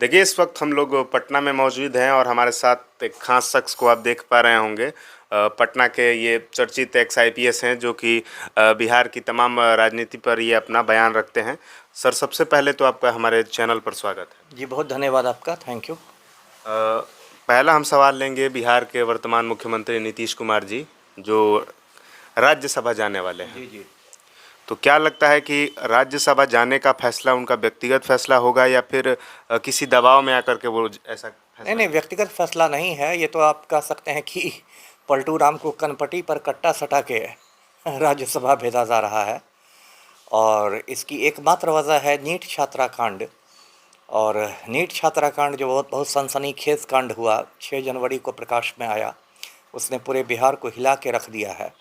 देखिए, इस वक़्त हम लोग पटना में मौजूद हैं और हमारे साथ एक ख़ास शख़्स को आप देख पा रहे होंगे। पटना के ये चर्चित एक्स आईपीएस हैं जो कि बिहार की तमाम राजनीति पर ये अपना बयान रखते हैं। सर, सबसे पहले तो आपका हमारे चैनल पर स्वागत है। जी, बहुत धन्यवाद आपका, थैंक यू। पहला हम सवाल लेंगे बिहार के वर्तमान मुख्यमंत्री नीतीश कुमार जी, जो राज्यसभा जाने वाले हैं। जी, जी। तो क्या लगता है कि राज्यसभा जाने का फ़ैसला उनका व्यक्तिगत फ़ैसला होगा या फिर किसी दबाव में आकर के वो ऐसा नहीं, फ़ैसला नहीं, करें? व्यक्तिगत फैसला नहीं है, ये तो आप कह सकते हैं कि पलटू राम को कनपटी पर कट्टा सटा के राज्यसभा भेजा जा रहा है। और इसकी एकमात्र वजह है नीट छात्रा कांड। और नीट छात्रा कांड जो बहुत बहुत सनसनीखेज कांड हुआ, 6 जनवरी को प्रकाश में आया, उसने पूरे बिहार को हिला के रख दिया है।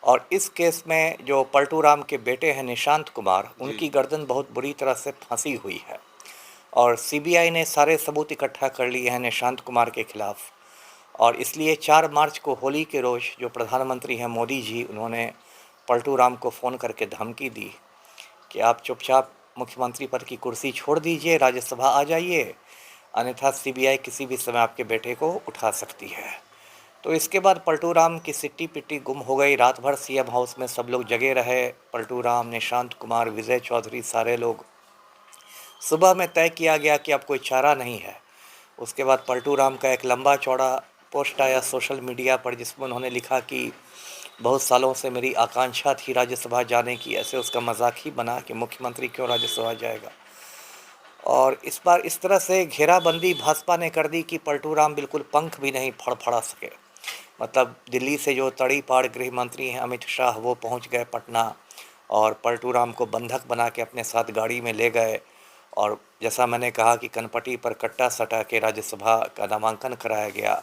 और इस केस में जो पलटू राम के बेटे हैं निशांत कुमार, जी। उनकी गर्दन बहुत बुरी तरह से फंसी हुई है। और सीबीआई ने सारे सबूत इकट्ठा कर लिए हैं निशांत कुमार के खिलाफ। और इसलिए 4 मार्च को होली के रोज़ जो प्रधानमंत्री हैं मोदी जी, उन्होंने पलटू राम को फ़ोन करके धमकी दी कि आप चुपचाप मुख्यमंत्री पद की कुर्सी छोड़ दीजिए, राज्यसभा आ जाइए, अन्यथा सीबीआई किसी भी समय आपके बेटे को उठा सकती है। तो इसके बाद पलटू राम की सिट्टी पिट्टी गुम हो गई। रात भर सीएम हाउस में सब लोग जगे रहे, पलटू राम, निशांत कुमार, विजय चौधरी, सारे लोग। सुबह में तय किया गया कि अब कोई चारा नहीं है। उसके बाद पलटू राम का एक लंबा चौड़ा पोस्ट आया सोशल मीडिया पर, जिसमें उन्होंने लिखा कि बहुत सालों से मेरी आकांक्षा थी राज्यसभा जाने की। ऐसे उसका मजाक ही बना कि मुख्यमंत्री क्यों राज्यसभा जाएगा। और इस बार इस तरह से घेराबंदी भाजपा ने कर दी कि पलटू राम बिल्कुल पंख भी नहीं फड़फड़ा सके। मतलब दिल्ली से जो तड़ी पाड़ गृह मंत्री हैं अमित शाह, वो पहुंच गए पटना और पलटू राम को बंधक बना के अपने साथ गाड़ी में ले गए। और जैसा मैंने कहा कि कनपटी पर कट्टा सटा के राज्यसभा का नामांकन कराया गया।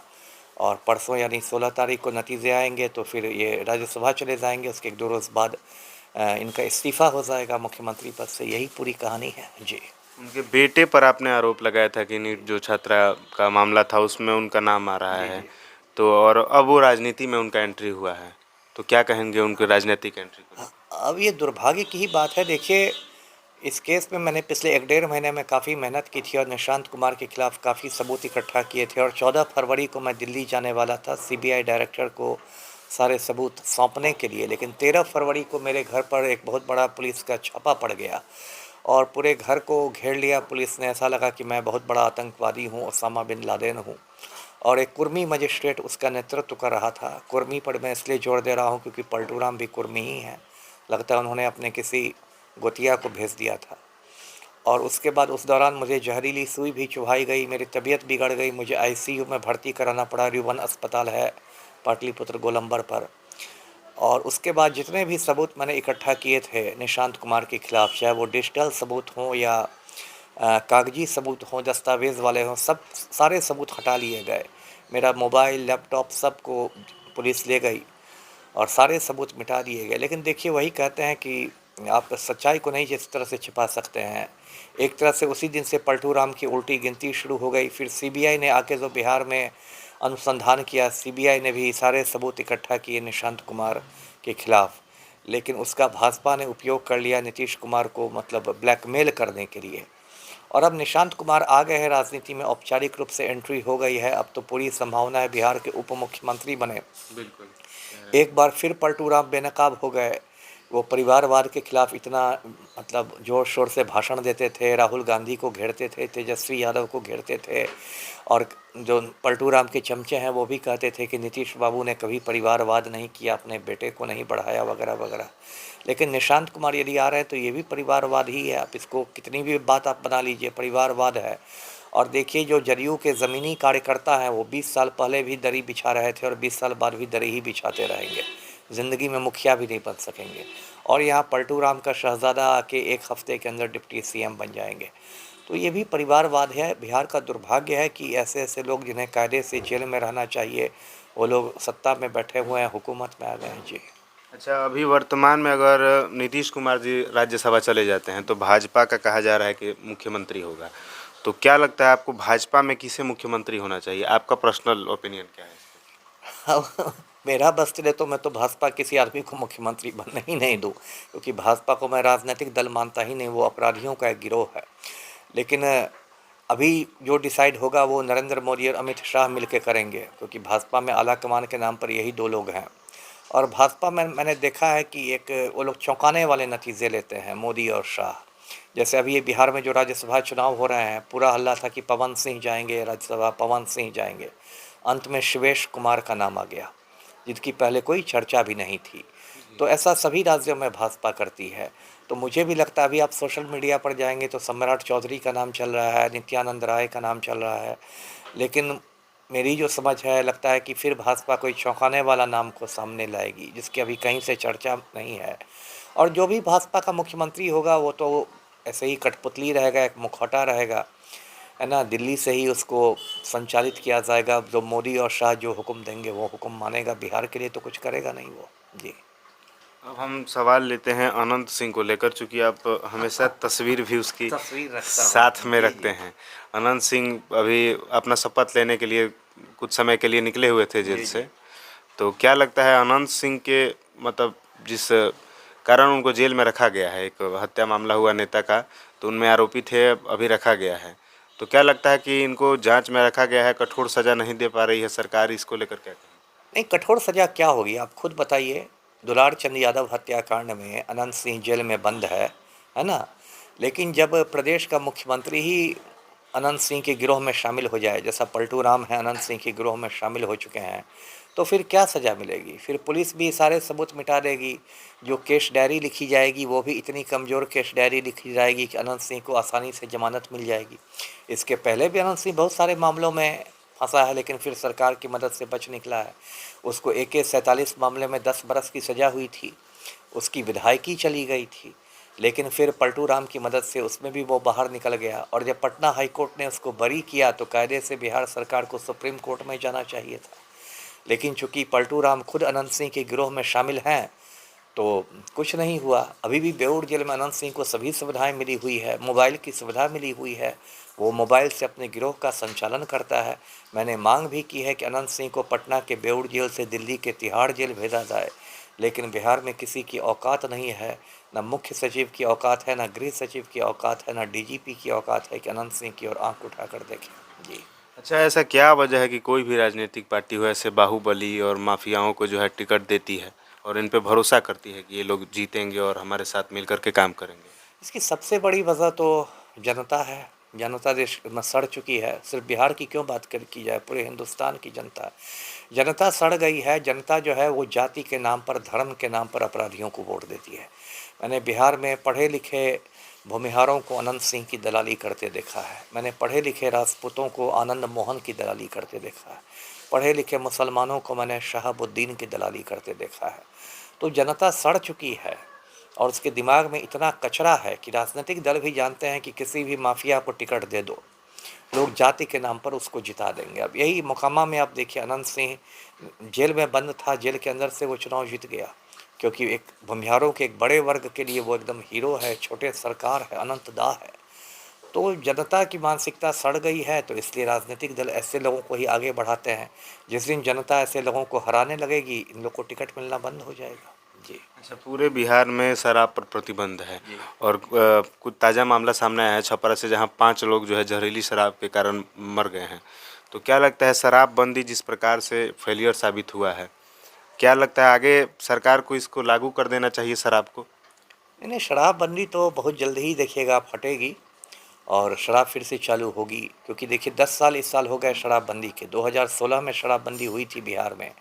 और परसों यानी 16 तारीख को नतीजे आएंगे तो फिर ये राज्यसभा चले जाएंगे। उसके 1-2 रोज़ बाद इनका इस्तीफ़ा हो जाएगा मुख्यमंत्री पद से। यही पूरी कहानी है जी। उनके बेटे पर आपने आरोप लगाया था कि नीट जो छात्रा का मामला था उसमें उनका नाम आ रहा जी, है। जी। तो और अब वो राजनीति में उनका एंट्री हुआ है। तो क्या कहेंगे उनके राजनीतिक एंट्री को लेकर? अब ये दुर्भाग्य की ही बात है। देखिए, इस केस में मैंने पिछले 1-1.5 महीने में काफ़ी मेहनत की थी और निशांत कुमार के खिलाफ काफ़ी सबूत इकट्ठा किए थे। और 14 फरवरी को मैं दिल्ली जाने वाला था सीबीआई डायरेक्टर को सारे सबूत सौंपने के लिए। लेकिन 13 फरवरी को मेरे घर पर एक बहुत बड़ा पुलिस का छापा पड़ गया और पूरे घर को घेर लिया पुलिस ने। ऐसा लगा कि मैं बहुत बड़ा आतंकवादी हूँ, ओसामा बिन लादेन हूँ। और एक कुर्मी मजिस्ट्रेट उसका नेतृत्व कर रहा था। कुर्मी पर मैं इसलिए जोर दे रहा हूँ क्योंकि पलटू राम भी कुर्मी ही हैं। लगता है उन्होंने अपने किसी गोतिया को भेज दिया था। और उसके बाद उस दौरान मुझे जहरीली सुई भी चुभाई गई, मेरी तबीयत बिगड़ गई, मुझे आईसीयू में भर्ती कराना पड़ा। रिवन अस्पताल है पाटलिपुत्र गोलंबर पर। और उसके बाद जितने भी सबूत मैंने इकट्ठा किए थे निशांत कुमार के खिलाफ, चाहे वो डिजिटल सबूत हों या कागजी सबूत हों, दस्तावेज़ वाले हों, सब सारे सबूत हटा लिए गए। मेरा मोबाइल, लैपटॉप सबको पुलिस ले गई और सारे सबूत मिटा दिए गए। लेकिन देखिए, वही कहते हैं कि आप सच्चाई को नहीं जिस तरह से छिपा सकते हैं। एक तरह से उसी दिन से पलटू राम की उल्टी गिनती शुरू हो गई। फिर सीबीआई ने आके जो बिहार में अनुसंधान किया, सीबीआई ने भी सारे सबूत इकट्ठा किए निशांत कुमार के खिलाफ। लेकिन उसका भाजपा ने उपयोग कर लिया नीतीश कुमार को, मतलब ब्लैकमेल करने के लिए। और अब निशांत कुमार आ गए हैं राजनीति में, औपचारिक रूप से एंट्री हो गई है। अब तो पूरी संभावना है बिहार के उप मुख्यमंत्री बने। बिल्कुल। एक बार फिर पलटू राम बेनकाब हो गए। वो परिवारवाद के खिलाफ इतना मतलब ज़ोर शोर से भाषण देते थे, राहुल गांधी को घेरते थे, तेजस्वी यादव को घेरते थे। और जो पलटू राम के चमचे हैं वो भी कहते थे कि नीतीश बाबू ने कभी परिवारवाद नहीं किया, अपने बेटे को नहीं बढ़ाया, वगैरह वगैरह। लेकिन निशांत कुमार यदि आ रहे हैं तो ये भी परिवारवाद ही है। आप इसको कितनी भी बात आप बना लीजिए, परिवारवाद है। और देखिए, जो जदयू के ज़मीनी कार्यकर्ता हैं वो 20 साल पहले भी दरी बिछा रहे थे और 20 साल बाद भी दरी ही बिछाते रहेंगे। ज़िंदगी में मुखिया भी नहीं बन सकेंगे। और यहाँ पलटू राम का शहज़ादा आके 1 हफ्ते के अंदर डिप्टी सीएम बन जाएंगे। तो ये भी परिवारवाद है। बिहार का दुर्भाग्य है कि ऐसे ऐसे लोग जिन्हें कायदे से जेल में रहना चाहिए, वो लोग सत्ता में बैठे हुए हैं, हुकूमत में आ गए हैं जी। अच्छा, अभी वर्तमान में अगर नीतीश कुमार जी राज्यसभा चले जाते हैं तो भाजपा का कहा जा रहा है कि मुख्यमंत्री होगा। तो क्या लगता है आपको भाजपा में किसे मुख्यमंत्री होना चाहिए? आपका पर्सनल ओपिनियन क्या है इस अब मेरा बस चले तो मैं तो भाजपा किसी आदमी को मुख्यमंत्री बनने ही नहीं दूँ, क्योंकि भाजपा को मैं राजनीतिक दल मानता ही नहीं, वो अपराधियों का एक गिरोह है। लेकिन अभी जो डिसाइड होगा वो नरेंद्र मोदी और अमित शाह मिलकर करेंगे, क्योंकि भाजपा में आला कमान के नाम पर यही दो लोग हैं। और भाजपा में मैंने देखा है कि एक वो लोग चौंकाने वाले नतीजे लेते हैं, मोदी और शाह। जैसे अभी ये बिहार में जो राज्यसभा चुनाव हो रहे हैं, पूरा हल्ला था कि पवन सिंह जाएंगे राज्यसभा, पवन सिंह जाएंगे। अंत में शिवेश कुमार का नाम आ गया, जिनकी पहले कोई चर्चा भी नहीं थी। तो ऐसा सभी राज्यों में भाजपा करती है। तो मुझे भी लगता है, अभी आप सोशल मीडिया पर जाएंगे तो सम्राट चौधरी का नाम चल रहा है, नित्यानंद राय का नाम चल रहा है, लेकिन मेरी जो समझ है, लगता है कि फिर भाजपा कोई चौंकाने वाला नाम को सामने लाएगी, जिसकी अभी कहीं से चर्चा नहीं है। और जो भी भाजपा का मुख्यमंत्री होगा वो तो ऐसे ही कठपुतली रहेगा, एक मुखौटा रहेगा, है ना। दिल्ली से ही उसको संचालित किया जाएगा, जो मोदी और शाह जो हुक्म देंगे वो हुक्म मानेगा। बिहार के लिए तो कुछ करेगा नहीं वो। जी। अब हम सवाल लेते हैं अनंत सिंह को लेकर, चूँकि आप हमेशा तस्वीर भी उसकी तस्वीर रखता हूँ। साथ में जी, रखते जी। हैं। अनंत सिंह अभी अपना शपथ लेने के लिए कुछ समय के लिए निकले हुए थे जेल जी, से। जी। तो क्या लगता है अनंत सिंह के, मतलब जिस कारण उनको जेल में रखा गया है, एक हत्या मामला हुआ नेता का, तो उनमें आरोपी थे, अभी रखा गया है। तो क्या लगता है कि इनको जांच में रखा गया है, कठोर सज़ा नहीं दे पा रही है सरकार, इसको लेकर क्या कहें? नहीं, कठोर सज़ा क्या होगी आप खुद बताइए। दुलार चंद यादव हत्याकांड में अनंत सिंह जेल में बंद है ना। लेकिन जब प्रदेश का मुख्यमंत्री ही अनंत सिंह के गिरोह में शामिल हो जाए, जैसा पलटू राम है अनंत सिंह के गिरोह में शामिल हो चुके हैं, तो फिर क्या सज़ा मिलेगी? फिर पुलिस भी सारे सबूत मिटा देगी। जो केस डायरी लिखी जाएगी वो भी इतनी कमज़ोर केस डायरी लिखी जाएगी कि अनंत सिंह को आसानी से ज़मानत मिल जाएगी। इसके पहले भी अनंत सिंह बहुत सारे मामलों में फंसा है, लेकिन फिर सरकार की मदद से बच निकला है। उसको AK-47 मामले में 10 बरस की सज़ा हुई थी, उसकी विधायकी चली गई थी, लेकिन फिर पलटू राम की मदद से उसमें भी वो बाहर निकल गया। और जब पटना हाई कोर्ट ने उसको बरी किया तो कायदे से बिहार सरकार को सुप्रीम कोर्ट में जाना चाहिए था। लेकिन चूंकि पलटू राम खुद अनंत सिंह के गिरोह में शामिल हैं, तो कुछ नहीं हुआ। अभी भी बेऊर जेल में अनंत सिंह को सभी सुविधाएं मिली हुई है, मोबाइल की सुविधा मिली हुई है, वो मोबाइल से अपने गिरोह का संचालन करता है। मैंने मांग भी की है कि अनंत सिंह को पटना के बेऊर जेल से दिल्ली के तिहाड़ जेल भेजा जाए, लेकिन बिहार में किसी की औकात नहीं है, न मुख्य सचिव की औकात है, न गृह सचिव की औकात है, न DGP की औकात है कि अनंत सिंह की ओर आंख उठाकर देखें। जी। अच्छा, ऐसा क्या वजह है कि कोई भी राजनीतिक पार्टी हो ऐसे बाहुबली और माफियाओं को जो है टिकट देती है और इन पे भरोसा करती है कि ये लोग जीतेंगे और हमारे साथ मिल कर के काम करेंगे? इसकी सबसे बड़ी वजह तो जनता है। जनता देश में सड़ चुकी है। सिर्फ बिहार की क्यों बात कर की जाए, पूरे हिंदुस्तान की जनता, जनता सड़ गई है। जनता जो है वो जाति के नाम पर, धर्म के नाम पर अपराधियों को वोट देती है। मैंने बिहार में पढ़े लिखे भूमिहारों को अनंत सिंह की दलाली करते देखा है। मैंने पढ़े लिखे राजपूतों को आनंद मोहन की दलाली करते देखा है। पढ़े लिखे मुसलमानों को मैंने शहाबुद्दीन की दलाली करते देखा है। तो जनता सड़ चुकी है और उसके दिमाग में इतना कचरा है कि राजनीतिक दल भी जानते हैं कि किसी भी माफिया को टिकट दे दो, लोग जाति के नाम पर उसको जिता देंगे। अब यही मोकामा में आप देखिए, अनंत सिंह जेल में बंद था, जेल के अंदर से वो चुनाव जीत गया, क्योंकि एक भूमिहारों के एक बड़े वर्ग के लिए वो एकदम हीरो है, छोटे सरकार है, अनंत दाह है। तो जनता की मानसिकता सड़ गई है, तो इसलिए राजनीतिक दल ऐसे लोगों को ही आगे बढ़ाते हैं। जिस दिन जनता ऐसे लोगों को हराने लगेगी, इन लोग को टिकट मिलना बंद हो जाएगा। जी। अच्छा, पूरे बिहार में शराब पर प्रतिबंध है जी। और कुछ ताज़ा मामला सामने आया है छपरा से, जहां 5 लोग जो है जहरीली शराब के कारण मर गए हैं। तो क्या लगता है, शराबबंदी जिस प्रकार से फेलियर साबित हुआ है, क्या लगता है आगे सरकार को इसको लागू कर देना चाहिए शराब को? नहीं, शराबबंदी तो बहुत जल्द ही देखिएगा आप हटेगी और शराब फिर से चालू होगी, क्योंकि देखिए 10 साल इस साल हो गए शराबबंदी के। 2016 में शराबबंदी हुई थी बिहार में,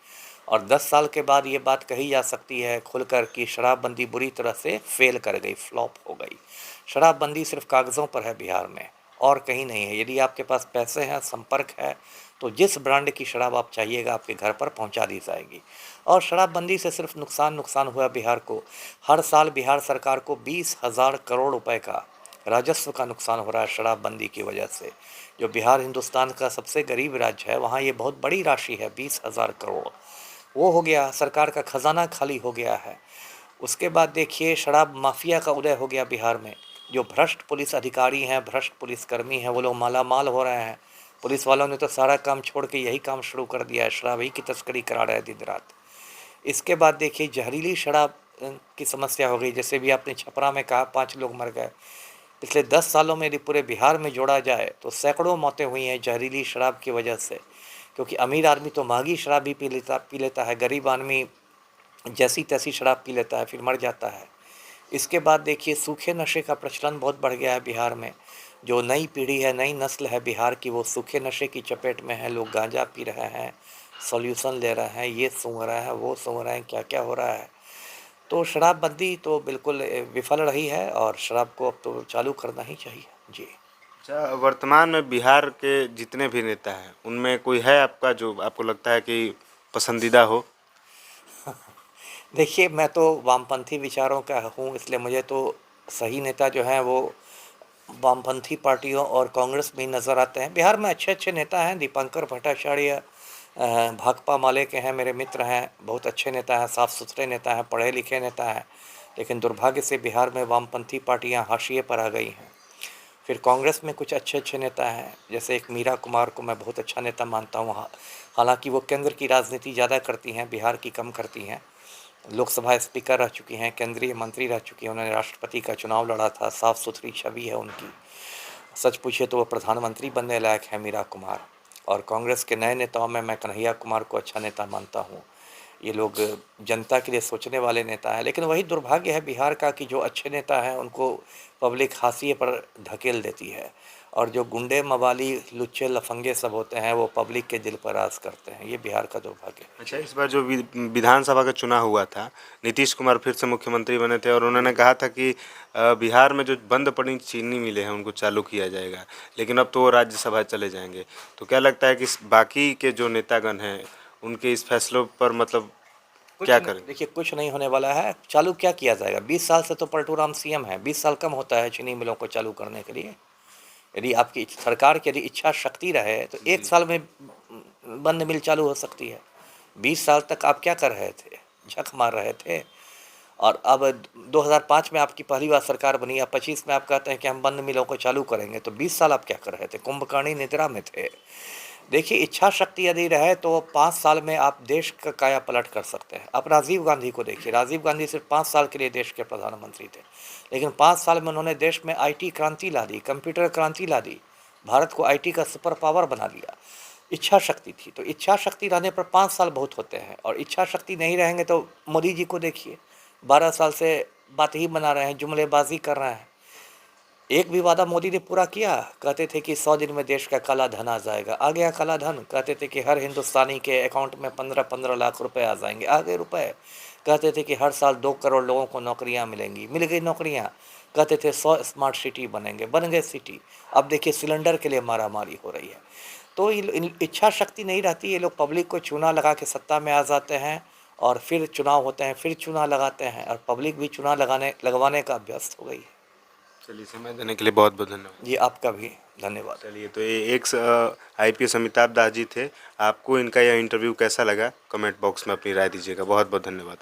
और 10 साल के बाद ये बात कही जा सकती है खुलकर कि शराबबंदी बुरी तरह से फेल कर गई, फ्लॉप हो गई। शराबबंदी सिर्फ कागज़ों पर है बिहार में, और कहीं नहीं है। यदि आपके पास पैसे हैं, संपर्क है, तो जिस ब्रांड की शराब आप चाहिएगा आपके घर पर पहुंचा दी जाएगी। और शराबबंदी से सिर्फ नुकसान हुआ बिहार को। हर साल बिहार सरकार को 20,000 करोड़ रुपए का राजस्व का नुकसान हो रहा है शराबबंदी की वजह से। जो बिहार हिंदुस्तान का सबसे गरीब राज्य है, वहाँ ये बहुत बड़ी राशि है, 20,000 करोड़। वो हो गया, सरकार का खजाना खाली हो गया है। उसके बाद देखिए शराब माफिया का उदय हो गया बिहार में। जो भ्रष्ट पुलिस अधिकारी हैं, भ्रष्ट पुलिसकर्मी हैं, वो लोग मालामाल हो रहे हैं। पुलिस वालों ने तो सारा काम छोड़ के यही काम शुरू कर दिया है, शराब ही की तस्करी करा रहे हैं दिन रात। इसके बाद देखिए जहरीली शराब की समस्या हो गई। जैसे भी आपने छपरा में कहा 5 लोग मर गए, पिछले 10 सालों में यदि पूरे बिहार में जोड़ा जाए तो सैकड़ों मौतें हुई हैं जहरीली शराब की वजह से, क्योंकि अमीर आदमी तो महंगी शराब भी पी लेता है, गरीब आदमी जैसी तैसी शराब पी लेता है, फिर मर जाता है। इसके बाद देखिए सूखे नशे का प्रचलन बहुत बढ़ गया है बिहार में। जो नई पीढ़ी है, नई नस्ल है बिहार की, वो सूखे नशे की चपेट में है। लोग गांजा पी रहे हैं, सॉल्यूशन ले रहे हैं, ये सूंघ रहे हैं, वो सूंघ रहे हैं, क्या क्या हो रहा है। तो शराबबंदी तो बिल्कुल विफल रही है और शराब को अब तो चालू करना ही चाहिए। जी। अच्छा, वर्तमान में बिहार के जितने भी नेता हैं उनमें कोई है आपका जो आपको लगता है कि पसंदीदा हो? देखिए, मैं तो वामपंथी विचारों का हूँ, इसलिए मुझे तो सही नेता जो हैं वो वामपंथी पार्टियों और कांग्रेस में ही नज़र आते हैं। बिहार में अच्छे-अच्छे नेता हैं, दीपंकर भट्टाचार्य भाकपा माले के हैं, मेरे मित्र हैं, बहुत अच्छे नेता हैं, साफ़-सुथरे नेता हैं, पढ़े-लिखे नेता हैं। लेकिन दुर्भाग्य से बिहार में वामपंथी पार्टियाँ हाशिए पर आ गई हैं। फिर कांग्रेस में कुछ अच्छे-अच्छे नेता हैं, जैसे एक मीरा कुमार को मैं बहुत अच्छा नेता मानता हूँ। हालाँकि वो केंद्र की राजनीति ज़्यादा करती हैं, बिहार की कम करती हैं। लोकसभा स्पीकर रह चुकी हैं, केंद्रीय मंत्री रह चुकी हैं, उन्होंने राष्ट्रपति का चुनाव लड़ा था, साफ़-सुथरी छवि है उनकी। सच पूछिए तो वो प्रधानमंत्री बनने लायक है मीरा कुमार। और कांग्रेस के नए नेताओं में मैं कन्हैया कुमार को अच्छा नेता मानता हूँ। ये लोग जनता के लिए सोचने वाले नेता हैं, लेकिन वही दुर्भाग्य है बिहार का कि जो अच्छे नेता हैं उनको पब्लिक हाशिए पर धकेल देती है, और जो गुंडे मवाली लुच्चे लफंगे सब होते हैं वो पब्लिक के दिल पर राज करते हैं। ये बिहार का दुर्भाग्य है। अच्छा, इस बार जो विधानसभा का चुनाव हुआ था, नीतीश कुमार फिर से मुख्यमंत्री बने थे और उन्होंने कहा था कि बिहार में जो बंद पड़ी चीनी मिलें हैं उनको चालू किया जाएगा, लेकिन अब तो वो राज्यसभा चले जाएंगे। तो क्या लगता है कि बाकी के जो नेतागण हैं उनके इस फैसलों पर मतलब क्या करें? देखिए, कुछ नहीं होने वाला है। चालू क्या किया जाएगा? 20 साल से तो पलटू राम सीएम है, 20 साल कम होता है चीनी मिलों को चालू करने के लिए। यदि आपकी सरकार की यदि इच्छा शक्ति रहे तो 1 साल में बंद मिल चालू हो सकती है। 20 साल तक आप क्या कर रहे थे? झक मार रहे थे। और अब 2005 में आपकी पहली बार सरकार बनी, अब 25 में आप कहते हैं कि हम बंद मिलों को चालू करेंगे, तो 20 साल आप क्या कर रहे थे? कुंभकर्णी निद्रा में थे। देखिए, इच्छा शक्ति यदि रहे तो 5 साल में आप देश का काया पलट कर सकते हैं। आप राजीव गांधी को देखिए, राजीव गांधी सिर्फ 5 साल के लिए देश के प्रधानमंत्री थे, लेकिन 5 साल में उन्होंने देश में आईटी क्रांति ला दी, कंप्यूटर क्रांति ला दी, भारत को आईटी का सुपर पावर बना दिया। इच्छा शक्ति थी, तो इच्छा शक्ति रहने पर 5 साल बहुत होते हैं, और इच्छा शक्ति नहीं रहेंगे तो मोदी जी को देखिए, 12 साल से बात ही बना रहे हैं, जुमलेबाजी कर रहे हैं। एक भी वादा मोदी ने पूरा किया? कहते थे कि 100 दिन में देश का काला धन आ जाएगा, आ गया काला धन। कहते थे कि हर हिंदुस्तानी के अकाउंट में 15-15 लाख रुपए आ जाएंगे, आ गए रुपए। कहते थे कि हर साल 2 करोड़ लोगों को नौकरियां मिलेंगी, मिल गई नौकरियां। कहते थे 100 स्मार्ट सिटी बनेंगे, बन गए सिटी। अब देखिए सिलेंडर के लिए मारामारी हो रही है। तो इच्छा शक्ति नहीं रहती, ये लोग पब्लिक को चूना लगा के सत्ता में आ जाते हैं, और फिर चुनाव होते हैं, फिर चूना लगाते हैं, और पब्लिक भी चूना लगवाने का अभ्यस्त हो गई है। चलिए, समय देने के लिए बहुत बहुत धन्यवाद। जी, आपका भी धन्यवाद। चलिए, तो ये एक IPS अमिताभ दास जी थे। आपको इनका यह इंटरव्यू कैसा लगा, कमेंट बॉक्स में अपनी राय दीजिएगा। बहुत बहुत धन्यवाद।